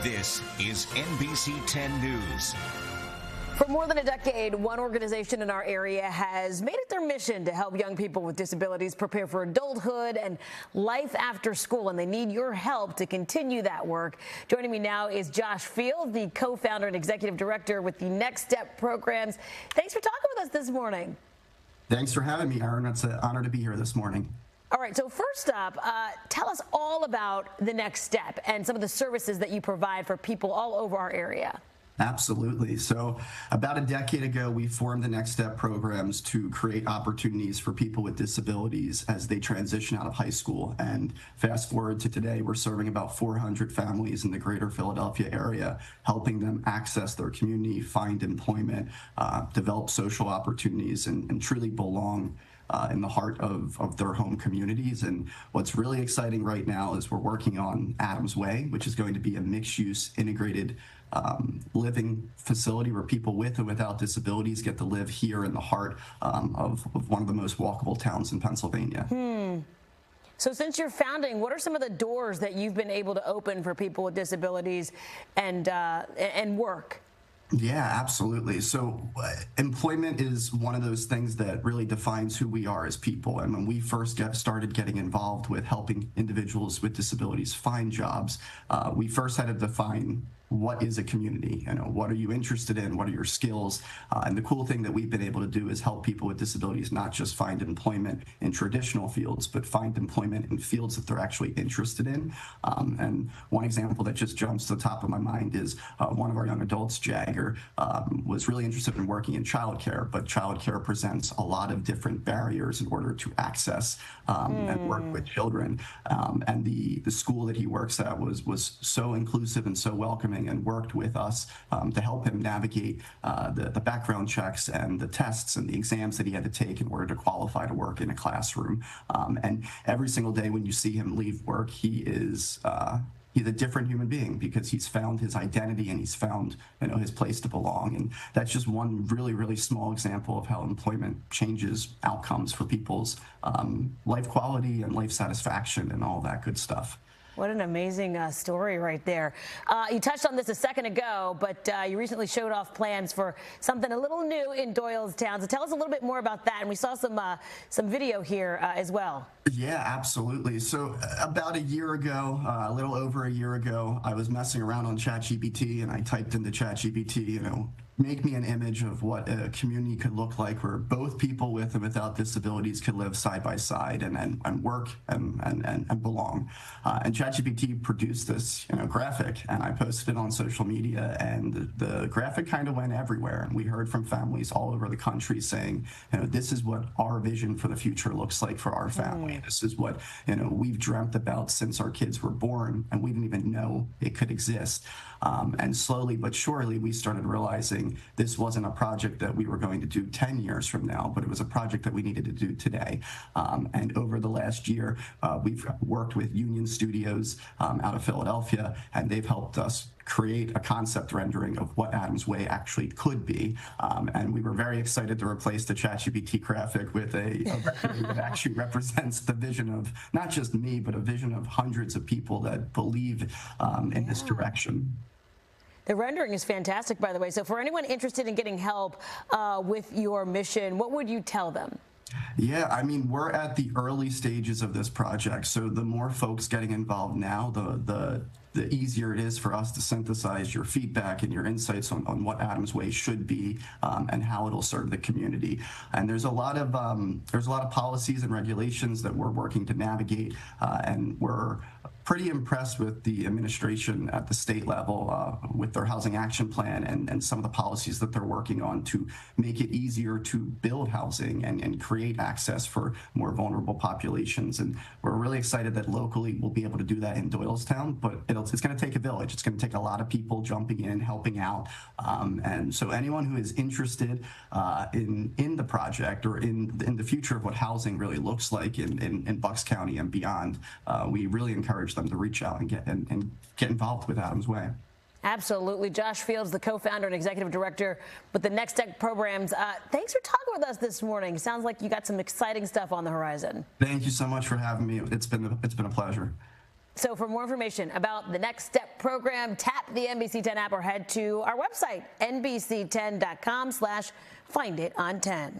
This is NBC 10 News. For more than a decade, one organization in our area has made it their mission to help young people with disabilities prepare for adulthood and life after school, and they need your help to continue that work. Joining me now is Josh Field, the co-founder and executive director with the Next Step programs. Thanks for talking with us this morning. Thanks for having me, Erin. It's an honor to be here this morning. All right, so first up, tell us all about the Next Step and some of the services that you provide for people all over our area. Absolutely. So about a decade ago, we formed the Next Step programs to create opportunities for people with disabilities as they transition out of high school. And fast forward to today, we're serving about 400 families in the greater Philadelphia area, helping them access their community, find employment, develop social opportunities, and truly belong in the heart of their home communities. And what's really exciting right now is we're working on Adams Way, which is going to be a mixed-use integrated living facility where people with and without disabilities get to live here in the heart of one of the most walkable towns in Pennsylvania. So since your founding, what are some of the doors that you've been able to open for people with disabilities and work? Yeah, absolutely. So employment is one of those things that really defines who we are as people. And when we first started getting involved with helping individuals with disabilities find jobs, we first had to define what is a community? You know, what are you interested in? What are your skills? And the cool thing that we've been able to do is help people with disabilities not just find employment in traditional fields, but find employment in fields that they're actually interested in. And one example that just jumps to the top of my mind is one of our young adults, Jagger, was really interested in working in childcare, but childcare presents a lot of different barriers in order to access and work with children. And the school that he works at was so inclusive and so welcoming, and worked with us to help him navigate the background checks and the tests and the exams that he had to take in order to qualify to work in a classroom. And every single day when you see him leave work, he's a different human being because he's found his identity and he's found, you know, his place to belong. And that's just one really, really small example of how employment changes outcomes for people's life quality and life satisfaction and all that good stuff. What an amazing story right there. You touched on this a second ago, but you recently showed off plans for something a little new in Doylestown. So tell us a little bit more about that. And we saw some video here as well. Yeah, absolutely. So about a year ago, a little over a year ago, I was messing around on ChatGPT and I typed into ChatGPT, you know, make me an image of what a community could look like where both people with and without disabilities could live side by side and work and belong. And ChatGPT produced this, you know, graphic, and I posted it on social media, and the graphic kind of went everywhere. And we heard from families all over the country saying, you know, this is what our vision for the future looks like for our family. This is what, you know, we've dreamt about since our kids were born, and we didn't even know it could exist. And slowly but surely, we started realizing this wasn't a project that we were going to do 10 years from now, but it was a project that we needed to do today. And over the last year, we've worked with Union Studios out of Philadelphia, and they've helped us create a concept rendering of what Adams Way actually could be. And we were very excited to replace the ChatGPT graphic with a rendering that actually represents the vision of not just me, but a vision of hundreds of people that believe in this direction. The rendering is fantastic, by the way. So for anyone interested in getting help with your mission, what would you tell them? Yeah, I mean, we're at the early stages of this project. So the more folks getting involved now, the easier it is for us to synthesize your feedback and your insights on what Adams Way should be and how it'll serve the community. And there's a lot of policies and regulations that we're working to navigate, and we're pretty impressed with the administration at the state level with their housing action plan and some of the policies that they're working on to make it easier to build housing and create access for more vulnerable populations. And we're really excited that locally we'll be able to do that in Doylestown, but it's going to take a village. It's going to take a lot of people jumping in, helping out. And so anyone who is interested in the project or in the future of what housing really looks like in Bucks County and beyond, we really encourage them to reach out and get involved with Adams Way. Absolutely. Josh Fields, the co-founder and executive director with the Next Step programs. Thanks for talking with us this morning. Sounds like you got some exciting stuff on the horizon. Thank you so much for having me. It's been a pleasure. So for more information about the Next Step program, tap the NBC 10 app or head to our website, nbc10.com/finditon10.